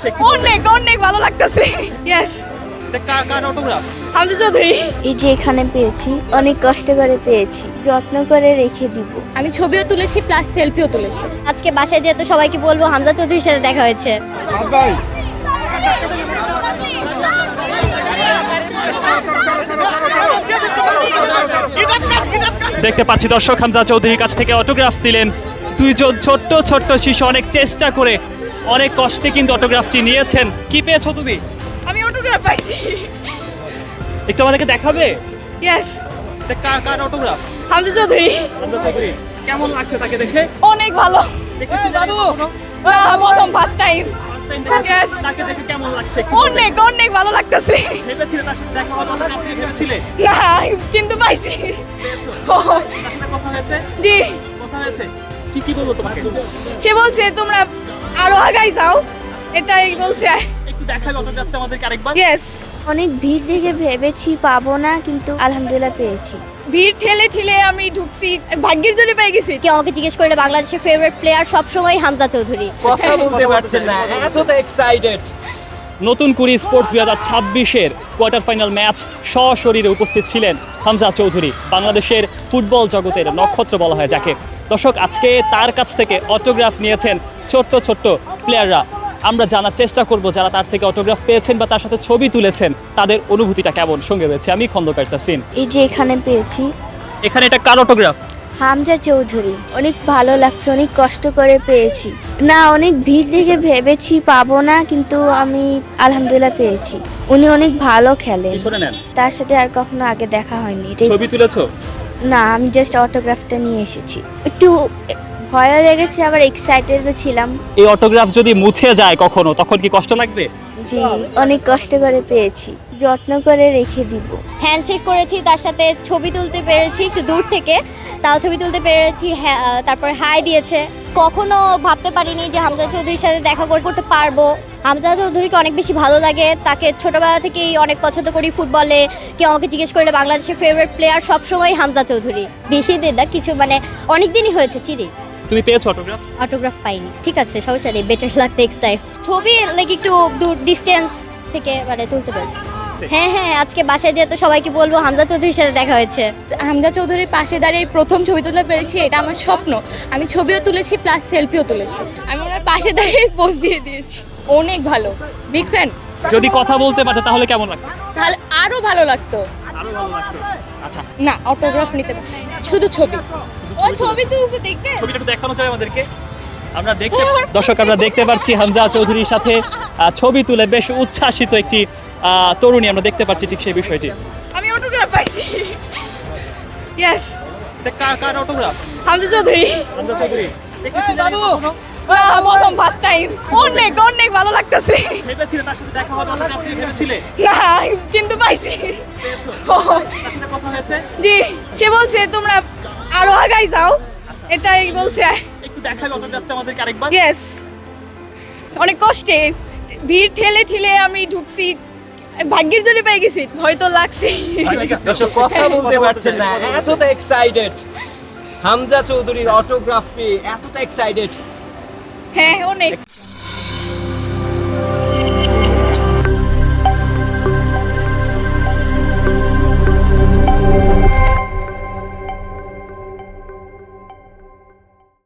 লাগছে? অনেক অনেক ভালো লাগতেছে। ইয়েস। এটা কার অটোগ্রাফ? হামজা চৌধুরী। এই যে এখানে পেয়েছি, অনেক কষ্ট করে পেয়েছি, যত্ন করে রেখে দিব। আমি ছবিও তুলেছি প্লাস সেলফিও তুলেছি। আজকে বাসায় যেহেতু সবাইকে বলবো হামজা চৌধুরীর সাথে দেখা হয়েছে। দেখতে পাচ্ছি দর্শক হামজা চৌধুরীর কাছ থেকে অটোগ্রাফ দিলেন দুইজন ছোট্ট ছোট্ট শিশু, অনেক চেষ্টা করে অনেক কষ্টে কিন্তু অটোগ্রাফটি নিয়েছেন। কি পেয়েছো তুমি? আমি অটোগ্রাফ পাইছি। একটু আমাদেরকে দেখাবে? ইয়েস। এটা কার অটোগ্রাফ? হামজা চৌধুরী। হামজা চৌধুরী। কেমন লাগছে তাকে দেখে? অনেক ভালো। দেখেছিলে আগে কখনো? না, প্রথম ফার্স্ট টাইম। First time দেখেছো? Yes. তাকে দেখে কেমন লাগছে? একটু অনেক অনেক ভালো লাগতেছে। ভেবেছিলে তার সাথে দেখা হবে? আপনি ভেবেছিলে? না, কিন্তু পাইছি। পেয়েছো? ও, তার সাথে কথা হয়েছে? জি। কথা হয়েছে? কি বলবো তোমাকে? সে বলছে তোমরা আরো আগাই যাও, এটাই বলছে। একটু দেখাবে অটোগ্রাফটা আমাদেরকে আরেকবার? ইয়েস। অনেক ভিড় দেখে ভেবেছি পাবো না, কিন্তু আলহামদুলিল্লাহ পেয়েছি। ভিড় ঠেলে ঠেলে আমি ঢুকছি, ভাগ্যের জন্য পেয়ে গেছি। কেউ আমাকে জিজ্ঞেস করলে বাংলাদেশের ফেভারিট প্লেয়ার সবসময় হামজা চৌধুরী। কথা বলতে পারছেন না, এতটা এক্সাইটেড। নতুন কুড়ি স্পোর্টস 2026-এর কোয়ার্টার ফাইনাল ম্যাচ সশরীরে উপস্থিত ছিলেন হামজা চৌধুরী, বাংলাদেশের ফুটবল জগতের নক্ষত্র বলা হয় যাকে। দর্শক, আজকে তার কাছ থেকে অটোগ্রাফ নিয়েছেন ছোট্ট ছোট্ট প্লেয়াররা। আমরা জানার চেষ্টা করব যারা তার থেকে অটোগ্রাফ পেয়েছেন বা তার সাথে ছবি তুলেছেন তাদের অনুভূতিটা কেমন। সঙ্গে রয়েছে আমি খন্দকার তাসিন। এই যে এখানে পেয়েছি, এখানে এটা কার অটোগ্রাফ? হামজা চৌধুরী। অনেক ভালো লাগছে, অনেক কষ্ট করে পেয়েছি। না, অনেক ভিড় দেখে ভেবেছি পাবো না, কিন্তু আমি আলহামদুলিল্লাহ পেয়েছি। উনি অনেক ভালো খেলেন। পিছনে নেন। তার সাথে আর কখনো আগে দেখা হয়নি। এটাই ছবি তুলেছো? না, আমি জাস্ট অটোগ্রাফটা নিয়ে এসেছি। একটু ভয়ও লেগেছে, আবার এক্সাইটেডও ছিলাম। এই অটোগ্রাফ যদি মুছে যায় কখনো, তখন কি কষ্ট লাগবে? জি, অনেক কষ্ট করে পেয়েছি, যত্ন করে রেখে দিব। হ্যান্ডশেক করেছি, তার সাথে ছবি তুলতে পেরেছি একটু দূর থেকে, তাও ছবি তুলতে পেরেছি। তারপর হাই দিয়েছে। কখনো ভাবতে পারিনি যে হামজা চৌধুরীর সাথে দেখা করতে পারবো। হামজা চৌধুরীকে অনেক বেশি ভালো লাগে, তাকে ছোটবেলা থেকেই অনেক পছন্দ করি ফুটবলে। কেউ আমাকে জিজ্ঞেস করলে বাংলাদেশের ফেভারিট প্লেয়ার সবসময় হামজা চৌধুরী। বেশি দিন না, কিছু অনেক দিনই হয়েছে চিনি। তুমি পেয়েছো অটোগ্রাফ? অটোগ্রাফ পাইনি, ঠিক আছে, সমস্যা নেই, বেটার লাক নেক্সট টাইম। ছবি একটু দূর ডিস্টেন্স থেকে তুলতে পারি। হ্যাঁ, আজকে বাসায় যেহেতু সবাইকে বলবো হামজা চৌধুরীর সাথে দেখা হয়েছে। হামজা চৌধুরীর পাশে দাঁড়িয়ে প্রথম ছবি তুলতে পেরেছি, এটা আমার স্বপ্ন। আমি ছবিও তুলেছি প্লাস সেলফিও তুলেছি। আমি ওনার পাশে দাঁড়িয়ে পোজ দিয়ে দিয়েছি। অনেক ভালো, বিগ ফ্যান। যদি কথা বলতে পারতো তাহলে কেমন লাগতো? তাহলে আরো ভালো লাগতো। আরো ভালো লাগতো। আচ্ছা, না, অটোগ্রাফ নিতে শুধু ছবি। ও ছবি তুলছে দেখবে। ছবিটা একটু দেখানো চাই আমাদেরকে। দর্শক, আমরা দেখতে পাচ্ছি হামজা চৌধুরীর সাথে ছবি তুলে বেশ উচ্ছ্বাসিত একটি তরুণী আমরা দেখতে পাচ্ছি, ঠিক সেই বিষয়টি। আমি অটোগ্রাফ পাইছি। ইয়েস। এটা কার অটোগ্রাফ? হামজা চৌধুরী। হামজা চৌধুরী। দেখেছিলে আগে কখনো? না, প্রথম ফার্স্ট টাইম। অনেক অনেক ভালো লাগতেছে। ভেবেছিলে তার সাথে দেখা হবে? আপনি ভেবেছিলে? না, কিন্তু পাইছি। পেয়েছো? ও, তার সাথে কথা হয়েছে? জি। সে বলছে তোমরা আরো আগাই যাও, এটাই বলছে। একটু দেখাবে অটোগ্রাফটা আমাদেরকে আরেকবার? ইয়েস। অনেক কষ্টে ভিড় ঠেলে ঠেলে আমি ঢুকছি, ভাগ্যের জন্য পেয়ে গেছি। হয়তো লাগছে। দর্শক, কথা বলতে পারছেন না, এতটা এক্সাইটেড। হামজা চৌধুরীর অটোগ্রাফ পেয়ে এতটা এক্সাইটেড। হ্যাঁ, অনেক।